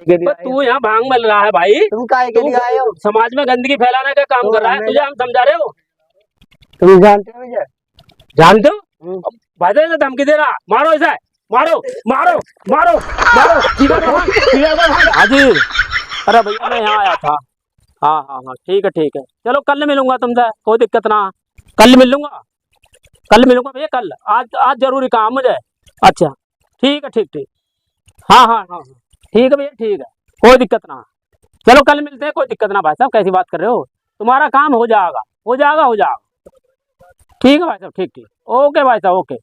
पर तू यहाँ भांग मल रहा है भाई। तुम काहे के लिए आए हो? समाज में गंदगी फैलाने का काम कर रहा है, तुझे हम समझा रहे हो। तुम जानते हो मुझे? जानते हो भाई साहब धमकी दे रहा, मारो इसे, मारो मारो मारो मारो सीधा हाँ जी। अरे भैया मैं यहाँ आया था। हाँ हाँ हाँ ठीक है चलो कल मिलूंगा तुमसे, कोई दिक्कत ना, कल मिलूंगा भैया कल। आज जरूरी काम मुझे। अच्छा ठीक है ठीक। हाँ ठीक है भैया ठीक है, कोई दिक्कत ना। चलो कल मिलते हैं, कोई दिक्कत ना भाई साहब, कैसी बात कर रहे हो, तुम्हारा काम हो जाएगा हो जाएगा हो जाएगा। ठीक है भाई साहब ठीक ओके भाई साहब ओके।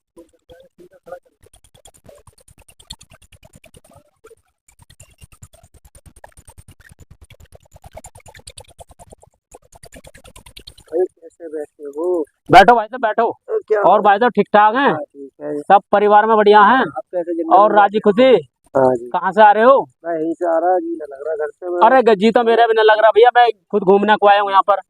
कैसे बैठे हो? बैठो भाई साहब बैठो। क्या और भाई साहब ठीक ठाक हैं? ठीक है। सब परिवार में बढ़िया हैं? और राजी खुशी? कहाँ से आ रहे हो? मैं यहीं से आ रहा, जी ना लग रहा घर से। अरे गजी तो मेरे भी न लग रहा भैया, मैं खुद घूमने को आया हूँ यहाँ पर।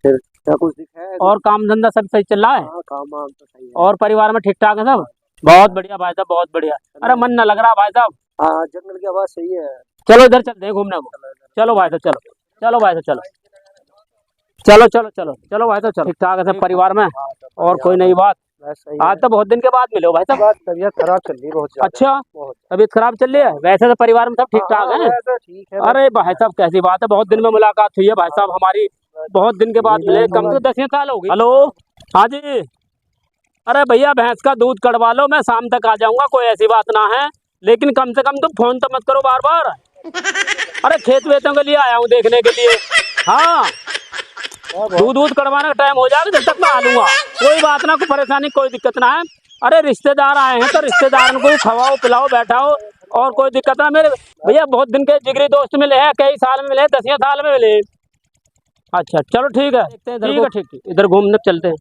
फिर क्या कुछ दिखा? और काम धंधा सब सही चल रहा है? काम तो सही है। और परिवार में ठीक ठाक है सब? बहुत बढ़िया भाई साहब बहुत बढ़िया। अरे मन न लग रहा भाई साहब। हाँ जंगल की आवाज सही है। चलो इधर चलते हैं घूमने को। चलो भाई साहब चलो भाई साहब चलो भाई साहब चलो। ठीक ठाक है सब परिवार में? और कोई नई बात? आज तो बहुत दिन के बाद मिले हो भाई साहब। तबीयत खराब चल रही है बहुत। अच्छा तबीयत खराब चल रही है? वैसे तो परिवार में सब ठीक ठाक है? ठीक है। अरे भाई साहब कैसी बात है, बहुत दिन में मुलाकात हुई है भाई साहब हमारी, बहुत दिन के बाद मिले, कम तो 10 साल हो गए। हेलो हाँ जी। अरे भैया भैंस का दूध कड़वा लो, मैं शाम तक आ जाऊंगा, कोई ऐसी बात ना है, लेकिन कम से कम तुम फोन तो मत करो बार बार। अरे खेत वेतों के लिए आया हूँ देखने के लिए। हाँ दूध कड़वाने का टाइम हो जाएगा, जब तक मैं आ लूंगा। कोई बात ना, कोई परेशानी कोई दिक्कत ना है। अरे रिश्तेदार आए हैं तो रिश्तेदारों को खवाओ पिलाओ बैठाओ, और कोई दिक्कत ना। मेरे भैया बहुत दिन के जिगरी दोस्त मिले हैं, कई साल में मिले, 10 साल में मिले। अच्छा चलो ठीक है ठीक इधर घूमने चलते हैं।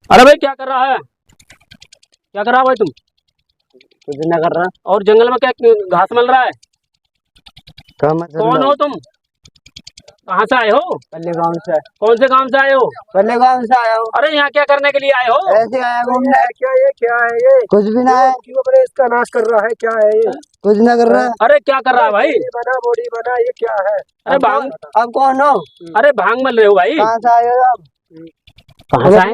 अरे भाई क्या कर रहा है, क्या कर रहा है भाई तुम? कुछ ना कर रहा। और जंगल में क्या घास मिल रहा है? कौन हो तुम, कहाँ से आए हो? पल्ले गांव से। कौन से गांव से आए हो? पल्ले गांव से आया हूँ। अरे यहाँ क्या करने के लिए आए हो? ऐसे आया घूमने। क्या है ये? कुछ भी ना है। क्यों अपने इसका नाश कर रहा है, क्या है ये? कुछ ना कर रहा है। अरे क्या कर रहा है भाई? बॉडी बना ये क्या है? अरे भांग। अब कौन हो? अरे भांग मल रहे हो भाई? कहाँ से आए हो आप? कहाँ से आए?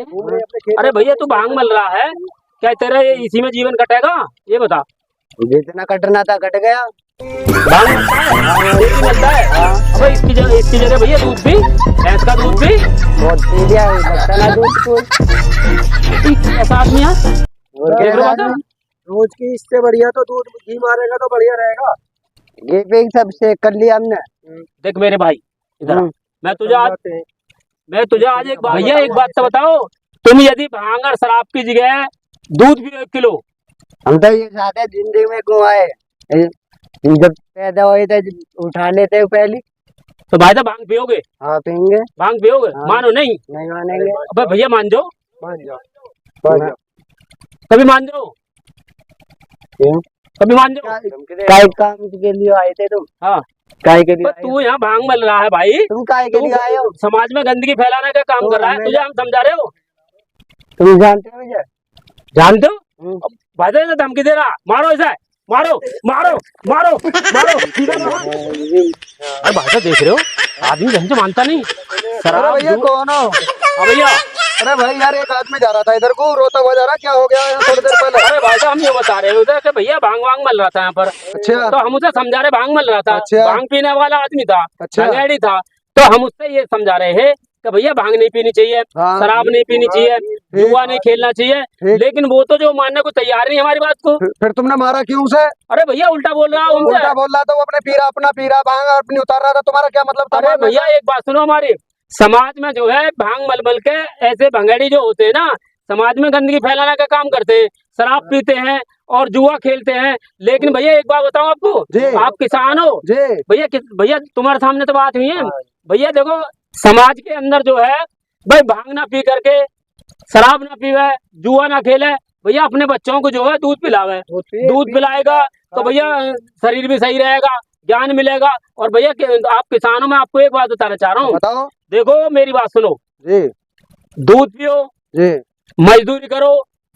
अरे भैया तू भांग मल रहा है, क्या तेरा ये इसी में जीवन कटेगा, ये बता। जितना कटना था कट गया। भांग मिलता है? अबे इसकी जगह भैया दूध भी, भैंस का दूध भी बहुत पी लिया है दूध को। ऐसा आदमी है रोज की इससे बढ़िया तो दूध घी मारेगा तो बढ़िया रहेगा। ये पे सब से कर लिया हमने। देख मेरे भाई इधर मैं तुझे आज एक बात भैया, एक बात तो बताओ, तुम यदि भांग और शराब की जगह दूध भी 1 किलो। हम तो ये चाहते जिंदगी में घुमाए, जब पैदा हुए थे उठा लेते पहले। तो भाई साहब भांग पियोगे? हाँ पियेंगे। भांग पियोगे? हाँ। मानो नहीं? नहीं मानेंगे। अबे भैया मान जाओ, कभी मान जाओ, कभी मान जाओ। काय काम के लिए आए थे तुम? हाँ काय के लिए? तू यहाँ भांग मल रहा है भाई, तुम काय के लिए आए हो? समाज में गंदगी फैलाने का काम कर रहा है, तुझे हम समझा रहे हो। तुम जानते हो मुझे? जानते हो भाई साहब धमकी दे रहा, मारो इसे, मारो मारो मारो मारो सीधा अरे भाई साहब देख रहे हो आदमी ढंग से मानता नहीं। अरे भैया कौन हो? हाँ भैया। अरे भाई यार एक आदमी जा रहा था इधर को, रोता हुआ जा रहा, क्या हो गया थोड़ी देर पहले? अरे भाई साहब हम ये बता रहे होते कि भैया भांग वांग मल रहा था यहाँ पर। अच्छा। तो हम उसे समझा रहे, भांग मल रहा था। अच्छा। भांग पीने वाला आदमी था। अच्छा। भंगेड़ी था, तो हम उससे ये समझा रहे हैं कि भैया भांग नहीं पीनी चाहिए, हाँ। शराब नहीं पीनी चाहिए, जुआ नहीं खेलना चाहिए, लेकिन वो तो जो मानने को तैयार नहीं हमारी बात को। फिर तुमने मारा क्यों उसे? अरे भैया उल्टा बोल रहा उनसे। उल्टा बोल रहा था, वो अपना पीरा भांग अपनी उतार रहा था, तुम्हारा क्या मतलब था? अरे भैया एक बात सुनो, हमारी समाज में जो है भांग मल के ऐसे भंगेड़ी जो होते हैं ना, समाज में गंदगी फैलाने का काम करते हैं, शराब पीते हैं और जुआ खेलते हैं। लेकिन भैया एक बात बताओ आपको, आप किसान हो भैया तुम्हारे सामने तो बात हुई है भैया। देखो समाज के अंदर जो है भाई भांग ना पी करके, शराब ना पीवे, जुआ ना खेले, भैया अपने बच्चों को जो है दूध पिलावे। दूध पिलाएगा तो भैया शरीर भी सही रहेगा, ज्ञान मिलेगा। और भैया आप किसानों में आपको एक बात बताना चाह रहा हूँ, देखो मेरी बात सुनो, दूध पियो, मजदूरी करो,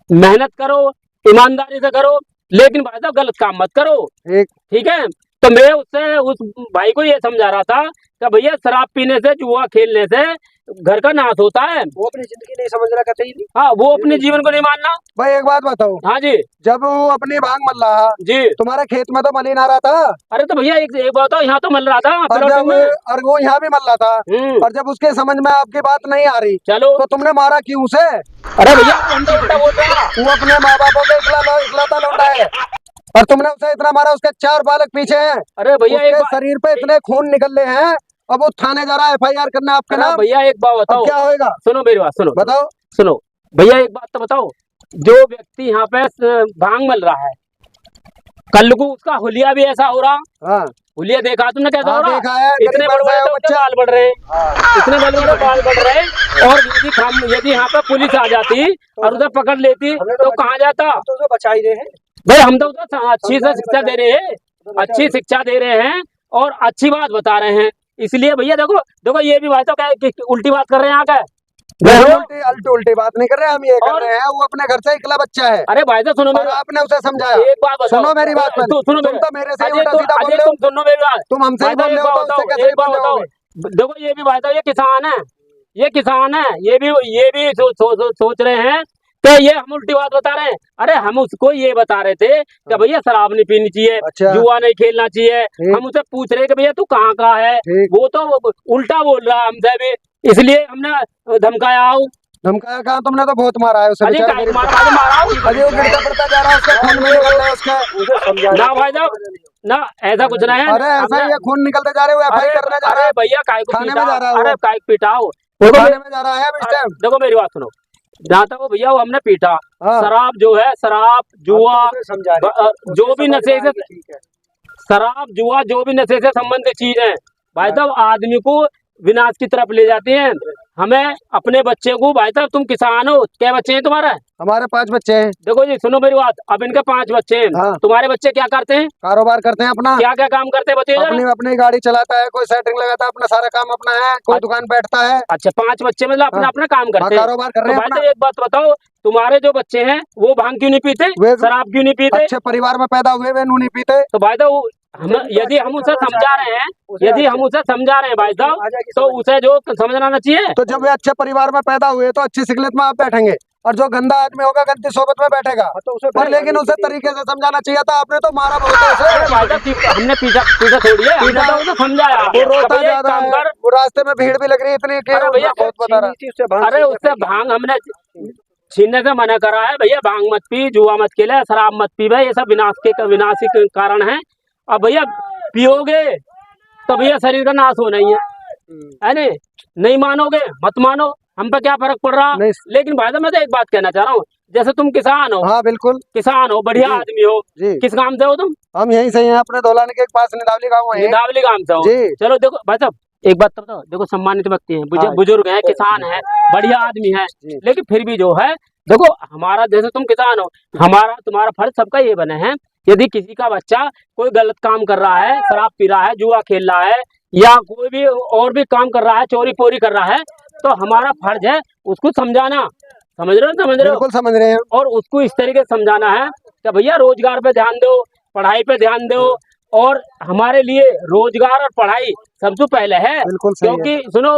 मेहनत करो, ईमानदारी से करो, लेकिन भाई साहब गलत काम मत करो। ठीक है? तो मैं उससे उस भाई को ये समझा रहा था कि भैया शराब पीने से, जुआ खेलने से घर का नाश होता है। वो अपनी जिंदगी नहीं समझ रहा कहते ही नहीं। हाँ, वो अपने जीवन को नहीं मानना। भाई एक बात बताओ, हाँ जी जब वो अपनी भांग मल रहा, जी। तुम्हारे खेत में तो मल ही ना रहा था, अरे तो भैया एक बात हो, यहाँ तो मल रहा था और प्लॉटिंग जब में। और वो यहाँ भी मल रहा था, और जब उसके समझ में आपकी बात नहीं आ रही चलो। तो तुमने मारा क्यों उसे? अरे भैया हम तो उल्टा बोल रहे हैं। वो अपने माँ बापों के इकलौता लौंडा है, और तुमने उसे इतना मारा, उसके 4 बालक पीछे हैं, अरे भैया एक उसके शरीर पे इतने खून निकल रहे हैं, अब वो थाने जा रहा है FIR करने आपके अरे नाम। भैया एक बात अब बताओ, क्या होएगा? सुनो मेरी बात, सुनो बताओ। सुनो भैया एक बात तो बताओ, जो व्यक्ति यहाँ पे भांग मल रहा है, कल को उसका हुलिया भी ऐसा हो रहा। हाँ हुलिया देखा तुमने कैसा हो हाँ, रहा? देखा है, इतने गरीब बड़े बच्चा है बड़े वो उसके बच्चा। बाल बढ़ रहे हैं, इतने बड़े बड़े बाल बढ़ रहे हैं। और यदि यहाँ पे पुलिस आ जाती और उसे पकड़ लेती तो कहाँ जाता? तो उसे बचा ही रहे हैं। भाई हम तो उसे अच्छी से शिक्षा दे रहे हैं, अच्छी शिक्षा दे रहे हैं और अच्छी बात बता रहे हैं। इसलिए भैया देखो देखो, ये भी बात तो क्या कि उल्टी बात कर रहे हैं यहाँ का। उल्टी उल्टी बात नहीं कर रहे, हम ये कर रहे हैं, वो अपने घर से इकला बच्चा है, अरे भाई साहब सुनो और मेरी, आपने उसे समझाया। एक बात बताओ, सुनो मेरी बात पहले, सुनो तुम तो मेरे से ही अजय उल्टा सीधा बोल अजय रहे हो, तुम सुनो मेरी बात। तुम हमसे ही भाई बोल साहब, रहे हो, तो उससे कैसे एक बात बोल रहे बताओ, होगे? देखो ये भी बात है, ये किसान है, ये किसान है, ये भी सोच रहे हैं कि ये हम उल्टी बात बता रहे हैं। अरे हम उसको ये बता रहे थे कि भैया शराब नहीं पीनी चाहिए, अच्छा। जुआ नहीं खेलना चाहिए। हम उसे पूछ रहे कि भैया तू कहाँ का है, वो तो उल्टा बोल रहा है हमसे भी, इसलिए हमने धमकाया। आओ धमकाया कहाँ? तुमने तो बहुत मारा है उसे, अजय बेचारा का गरीब मारा बच्चा। मारा अजय वो गिरता पड़ता जा रहा है, उसका खून में निकल रहा है उसका। ना भाई साहब ना, ऐसा कुछ नहीं है। अरे ऐसा ही है, खून निकलते जा रहे हो, FIR करने जा रहा अरे है, भैया काय को थाने में पीटा? जा रहा है अरे वो। काय को पिटाओ? थाने में जा रहा है अब इस टाइम। देखो मेरी बात सुनो, जहाँ तक वो भैया वो हमने पीटा, हाँ। शराब जो है, शराब जुआ समझा जो भी नशे से, शराब जुआ जो भी नशे से संबंधित चीज है भाई साहब, आदमी को विनाश की तरफ ले जाती हैं। हमें अपने बच्चे को, भाई साहब तुम किसान हो, क्या बच्चे हैं तुम्हारे? हमारे 5 बच्चे हैं। देखो जी सुनो मेरी बात, अब इनके 5 बच्चे हैं। हाँ। तुम्हारे बच्चे क्या करते हैं? कारोबार करते हैं अपना। क्या क्या काम करते हैं बताइए जरा? अपनी अपनी गाड़ी चलाता है, कोई सेटिंग लगाता है, अपना सारा काम अपना है, कोई दुकान बैठता है। अच्छा 5 बच्चे मतलब अपना हाँ। अपना काम करते हैं, कारोबार कर रहे तो हैं भाई अपना। साहब एक बात बताओ, तुम्हारे जो बच्चे हैं वो भांग क्यों नहीं पीते, वे शराब क्यों नहीं पीते? अच्छे परिवार में पैदा हुए, वे नहीं पीते। तो भाई साहब हम यदि हम उसे समझा रहे हैं, यदि हम उसे समझा रहे हैं भाई साहब, तो उसे जो समझना आना चाहिए। तो जब वे अच्छे परिवार में पैदा हुए तो अच्छी शिकलियत में आप बैठेंगे, और जो गंदा आदमी होगा गंदी सोबत में बैठेगा। और लेकिन उसे तरीके से समझाना चाहिए था, आपने तो मारा बहुत है उसे। अरे भाई साहब हमने पीछा पीछा छोड़ी है, हमने तो उसे समझाया। वो रोता भैया एक ज्यादा काम है, कर, वो रास्ते में भीड़ भी लग रही है इतनी कि अरे भैया बहुत बता रहा। अरे उससे भांग हमने छीनने से मना करा है भैया, भांग मत पी, जुआ मत खेले, शराब मत पी, भाई ये सब विनाशी के कारण है। अब भैया पियोगे तो भैया शरीर का नाश होना ही है नहीं मानोगे मत मानो, हम पे क्या फर्क पड़ रहा। लेकिन भाई साहब मैं तो एक बात कहना चाह रहा हूँ, जैसे तुम किसान हो। हाँ बिल्कुल किसान हो, बढ़िया आदमी हो जी। किस काम से हो तुम? हम यहीं से हैं, अपने धौलानी के पास निदावली गाँव है। निदावली काम से हो जी। चलो देखो भाई साहब एक बात तो बताओ, देखो सम्मानित व्यक्ति हैं, बुजुर्ग हैं, किसान हैं, बढ़िया आदमी है, लेकिन फिर भी जो है देखो हमारा, जैसे तुम किसान हो, हमारा तुम्हारा फर्ज सबका ये बने हैं, यदि किसी का बच्चा कोई गलत काम कर रहा है, शराब पी रहा है, जुआ खेल रहा है, या कोई भी और भी काम कर रहा है, चोरी पोरी कर रहा है, तो हमारा फर्ज है उसको समझाना। समझ रहे हो? बिल्कुल समझ रहे हैं। और उसको इस तरीके से समझाना है कि भैया रोजगार पे ध्यान दो, पढ़ाई पे ध्यान दो, और हमारे लिए रोजगार और पढ़ाई सबसे पहले है। क्योंकि सुनो,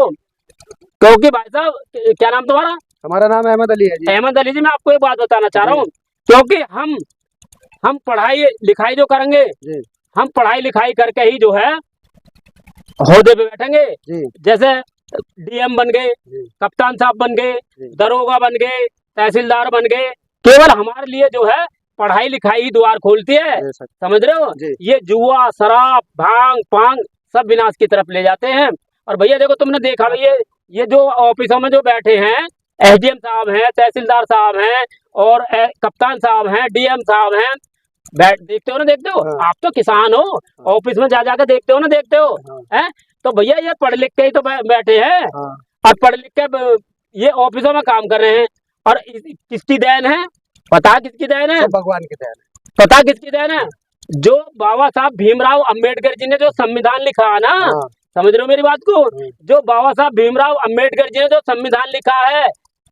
क्योंकि भाई साहब क्या नाम तुम्हारा? हमारा नाम अहमद अली है जी। अहमद अली जी, मैं आपको एक बात बताना चाह रहा हूँ, क्योंकि हम पढ़ाई लिखाई जो करेंगे, हम पढ़ाई लिखाई करके ही जो है ओहदे पे बैठेंगे। जैसे DM बन गए, कप्तान साहब बन गए, दरोगा बन गए, तहसीलदार बन गए, केवल हमारे लिए जो है पढ़ाई लिखाई ही द्वार खोलती है। समझ रहे हो? ये जुआ शराब भांग पांग सब विनाश की तरफ ले जाते हैं। और भैया देखो तुमने देखा भैया, ये जो ऑफिसों में जो बैठे हैं, SDM साहब हैं, तहसीलदार साहब हैं, और कप्तान साहब हैं, DM साहब हैं, देखते हो ना, देखते हो? आप तो किसान हो, ऑफिस में जा जाकर देखते हो ना, देखते हो हैं? तो भैया ये पढ़ लिख के ही तो बैठे हैं, और पढ़ लिख के ये ऑफिसों में काम कर रहे हैं। और किसकी देन है? पता किसकी देन है? भगवान की देन है। पता किसकी देन है? जो बाबा साहब भीमराव अंबेडकर जी ने जो संविधान लिखा है ना, समझ रहे हो मेरी बात को? जो बाबा साहब भीमराव अंबेडकर जी ने जो संविधान लिखा है,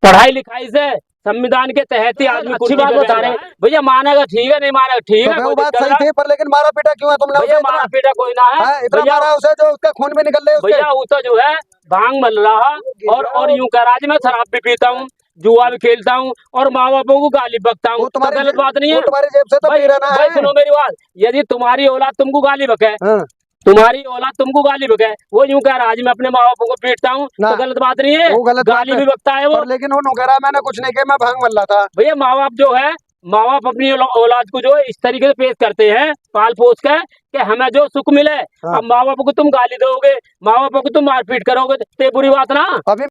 पढ़ाई लिखाई से संविधान के तहत ही आदमी अच्छी कुर्सी बात पे बता बैठ रहे रहा है। भैया मानेगा ठीक है, नहीं मानेगा ठीक तो है, भाई कोई वो बात दिक्कत सही नहीं। थी, पर लेकिन मारा पीटा क्यों है तुमने भैया उसे इतना? मारा पीटा कोई ना है इतना भैया। मारा उसे जो उसका खून भी निकल रहे उसके। भैया वो तो जो है भांग मल रहा और यूं कह रहा है, मैं शराब भी पीता हूँ, जुआ भी खेलता हूँ और माँ बापों को गाली बकता हूँ, वो तो तुम्हारी गलत बात नहीं वो है। तुम्हारी जेब से तो भाई पी रहा भाई है। सुनो मेरी बात, यदि तुम्हारी औलाद तुमको गाली बके, हाँ, तुम्हारी औलाद तुमको गाली बके, वो यूं कह रहा है आज मैं अपने माँ बापों को पीटता हूँ, ना, तो गलत बात नहीं है, वो गलत बात गाली है। भी बकता है वो। पर लेकिन वो कह रहा मैंने कुछ नहीं किया, मैं भांग मल रहा था। भैया माँ बाप जो है, माँ बाप अपनी औलाद को जो है इस तरीके से पेश करते हैं पाल पोस के कि हमें जो सुख मिले। हाँ। अब माँ बाप को तुम गाली दोगे, माँ बाप को तुम मारपीट करोगे, तो ये बुरी बात ना। अभी